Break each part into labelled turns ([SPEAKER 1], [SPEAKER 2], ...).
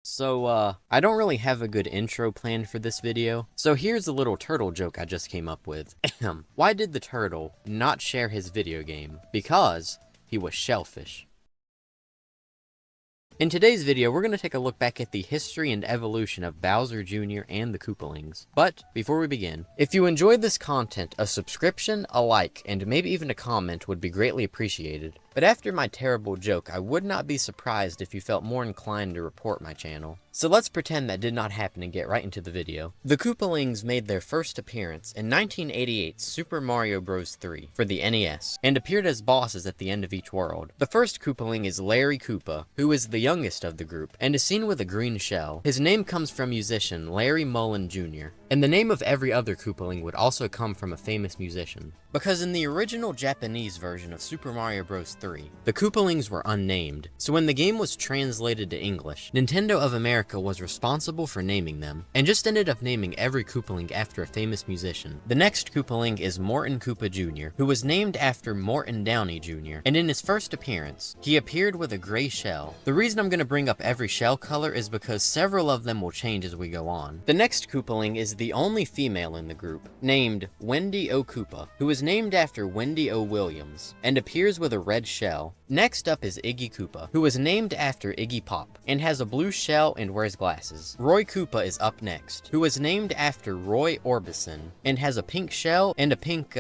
[SPEAKER 1] I don't really have a good intro planned for this video, so here's a little turtle joke I just came up with. Why did the turtle not share his video game? Because he was shellfish. In today's video, we're going to take a look back at the history and evolution of Bowser Jr. and the Koopalings. But, before we begin, if you enjoyed this content, a subscription, a like, and maybe even a comment would be greatly appreciated. But after my terrible joke, I would not be surprised if you felt more inclined to report my channel. So let's pretend that did not happen and get right into the video. The Koopalings made their first appearance in 1988's Super Mario Bros. 3 for the NES, and appeared as bosses at the end of each world. The first Koopaling is Larry Koopa, who is the youngest of the group, and is seen with a green shell. His name comes from musician Larry Mullen Jr., and the name of every other Koopaling would also come from a famous musician. Because in the original Japanese version of Super Mario Bros. 3, the Koopalings were unnamed, so when the game was translated to English, Nintendo of America was responsible for naming them, and just ended up naming every Koopaling after a famous musician. The next Koopaling is Morton Koopa Jr., who was named after Morton Downey Jr., and in his first appearance, he appeared with a gray shell. The reason I'm going to bring up every shell color is because several of them will change as we go on. The next Koopaling is the only female in the group, named Wendy O. Koopa, who is named after Wendy O. Williams, and appears with a red shell. Next up is Iggy Koopa, who is named after Iggy Pop, and has a blue shell and wears glasses. Roy Koopa is up next, who is named after Roy Orbison, and has a pink shell and a pink,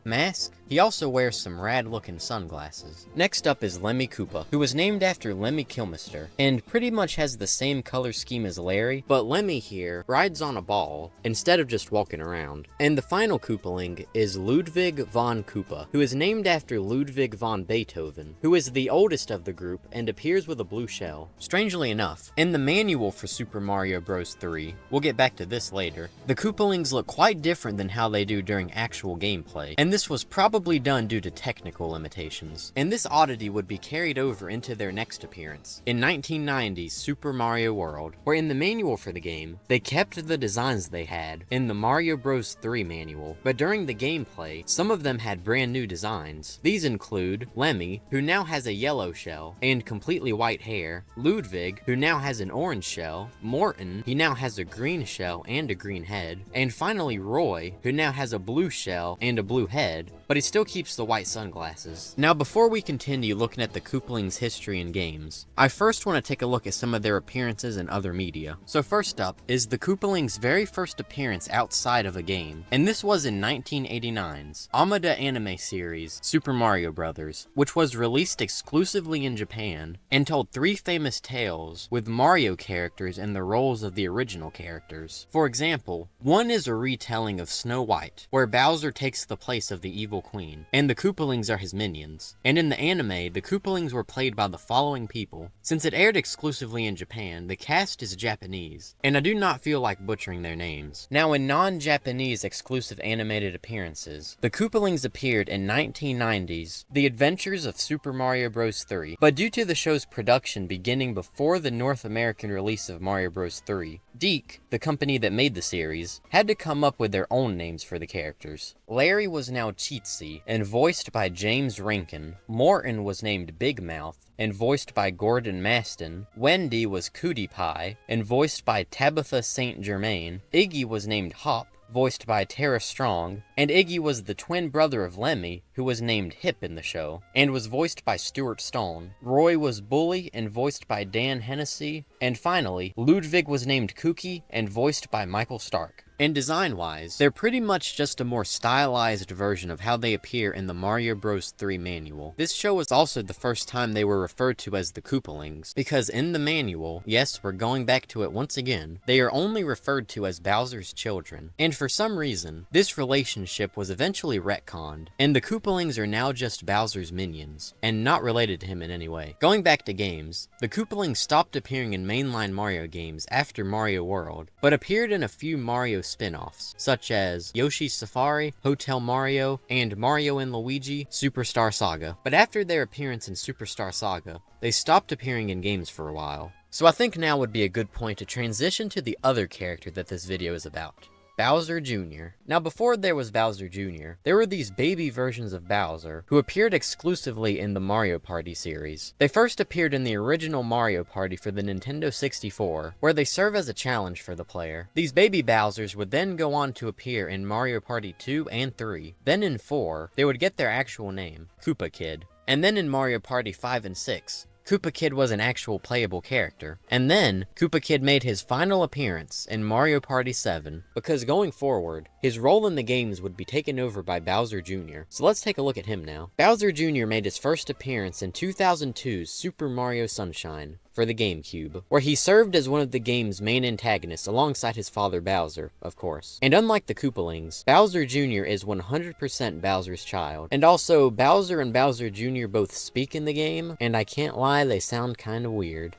[SPEAKER 1] mask. He also wears some rad-looking sunglasses. Next up is Lemmy Koopa, who was named after Lemmy Kilmister, and pretty much has the same color scheme as Larry, but Lemmy here rides on a ball instead of just walking around. And the final Koopaling is Ludwig von Koopa, who is named after Ludwig von Beethoven, who is the oldest of the group and appears with a blue shell. Strangely enough, in the manual for Super Mario Bros. 3, we'll get back to this later, the Koopalings look quite different than how they do during actual gameplay, and this was probably done due to technical limitations. And this oddity would be carried over into their next appearance, in 1990's Super Mario World, where in the manual for the game, they kept the designs they had in the Mario Bros. 3 manual, but during the gameplay, some of them had brand new designs. These include Lemmy, who now has a yellow shell and completely white hair, Ludwig, who now has an orange shell, Morton, he now has a green shell and a green head, and finally Roy, who now has a blue shell and a blue head, but he still keeps the white sunglasses. Now before we continue looking at the Koopalings' history and games, I first want to take a look at some of their appearances in other media. So first up is the Koopalings' very first appearance outside of a game, and this was in 1989's Amada anime series Super Mario Bros., which was released exclusively in Japan, and told 3 famous tales with Mario characters in the roles of the original characters. For example, one is a retelling of Snow White, where Bowser takes the place of the evil queen, and the Koopalings are his minions. And in the anime, the Koopalings were played by the following people. Since it aired exclusively in Japan, the cast is Japanese, and I do not feel like butchering their names. Now in non-Japanese exclusive animated appearances, the Koopalings appeared in 1990's The Adventures of Super Mario Bros. 3, but due to the show's production beginning before the North American release of Mario Bros. 3, DIC, the company that made the series, had to come up with their own names for the characters. Larry was now Cheatsy, and voiced by James Rankin. Morton was named Big Mouth, and voiced by Gordon Maston. Wendy was Cootie Pie, and voiced by Tabitha St. Germain. Iggy was named Hop, voiced by Tara Strong, and Iggy was the twin brother of Lemmy, who was named Hip in the show, and was voiced by Stuart Stone. Roy was Bully, and voiced by Dan Hennessy, and finally, Ludwig was named Kooky, and voiced by Michael Stark. And design-wise, they're pretty much just a more stylized version of how they appear in the Mario Bros. 3 manual. This show was also the first time they were referred to as the Koopalings, because in the manual, yes, we're going back to it once again, they are only referred to as Bowser's children. And for some reason, this relationship was eventually retconned, and the Koopalings are now just Bowser's minions, and not related to him in any way. Going back to games, the Koopalings stopped appearing in mainline Mario games after Mario World, but appeared in a few Mario spin-offs, such as Yoshi's Safari, Hotel Mario, and Mario and Luigi Superstar Saga. But after their appearance in Superstar Saga, they stopped appearing in games for a while. So I think now would be a good point to transition to the other character that this video is about. Bowser Jr. Now, before there was Bowser Jr., there were these baby versions of Bowser who appeared exclusively in the Mario Party series. They first appeared in the original Mario Party for the Nintendo 64, where they serve as a challenge for the player. These baby Bowsers would then go on to appear in Mario Party 2 and 3. Then in 4, they would get their actual name, Koopa Kid. And then in Mario Party 5 and 6, Koopa Kid was an actual playable character. And then, Koopa Kid made his final appearance in Mario Party 7, because going forward, his role in the games would be taken over by Bowser Jr. So let's take a look at him now. Bowser Jr. made his first appearance in 2002's Super Mario Sunshine for the GameCube, where he served as one of the game's main antagonists alongside his father Bowser, of course. And unlike the Koopalings, Bowser Jr. is 100% Bowser's child. And also, Bowser and Bowser Jr. both speak in the game, and I can't lie, they sound kinda weird.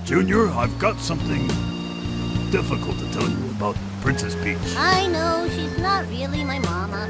[SPEAKER 2] Junior, I've got something difficult to tell you about Princess Peach.
[SPEAKER 3] I know, she's not really my mama.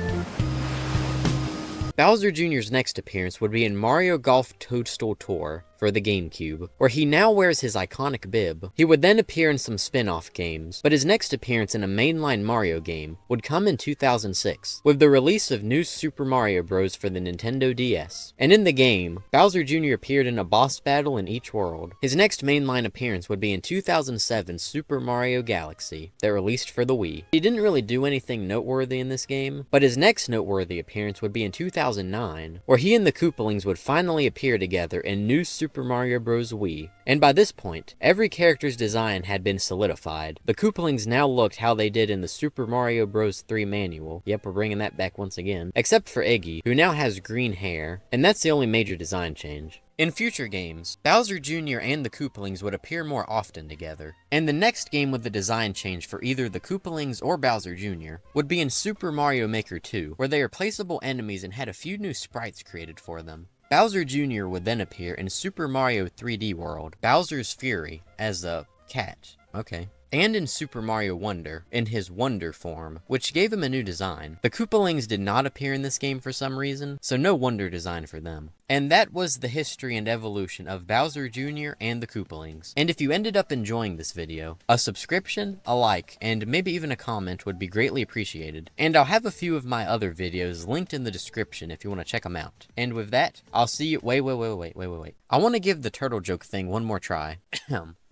[SPEAKER 1] Bowser Jr.'s next appearance would be in Mario Golf Toadstool Tour for the GameCube, where he now wears his iconic bib. He would then appear in some spin-off games, but his next appearance in a mainline Mario game would come in 2006, with the release of New Super Mario Bros. For the Nintendo DS. And in the game, Bowser Jr. appeared in a boss battle in each world. His next mainline appearance would be in 2007's Super Mario Galaxy, that released for the Wii. He didn't really do anything noteworthy in this game, but his next noteworthy appearance would be in 2009, where he and the Koopalings would finally appear together in New Super Mario Bros. Wii. And by this point, every character's design had been solidified. The Koopalings now looked how they did in the Super Mario Bros. 3 manual. Yep, we're bringing that back once again. Except for Iggy, who now has green hair, and that's the only major design change. In future games, Bowser Jr. and the Koopalings would appear more often together. And the next game with the design change for either the Koopalings or Bowser Jr. would be in Super Mario Maker 2, where they are placeable enemies and had a few new sprites created for them. Bowser Jr. would then appear in Super Mario 3D World, Bowser's Fury, as a cat. Okay. And in Super Mario Wonder, in his Wonder form, which gave him a new design. The Koopalings did not appear in this game for some reason, so no Wonder design for them. And that was the history and evolution of Bowser Jr. and the Koopalings. And if you ended up enjoying this video, a subscription, a like, and maybe even a comment would be greatly appreciated. And I'll have a few of my other videos linked in the description if you want to check them out. And with that, I'll see you- wait. I want to give the turtle joke thing one more try.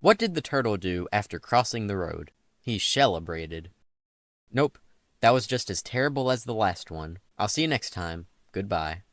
[SPEAKER 1] What did the turtle do after crossing the road? He celebrated. Nope, that was just as terrible as the last one. I'll see you next time. Goodbye.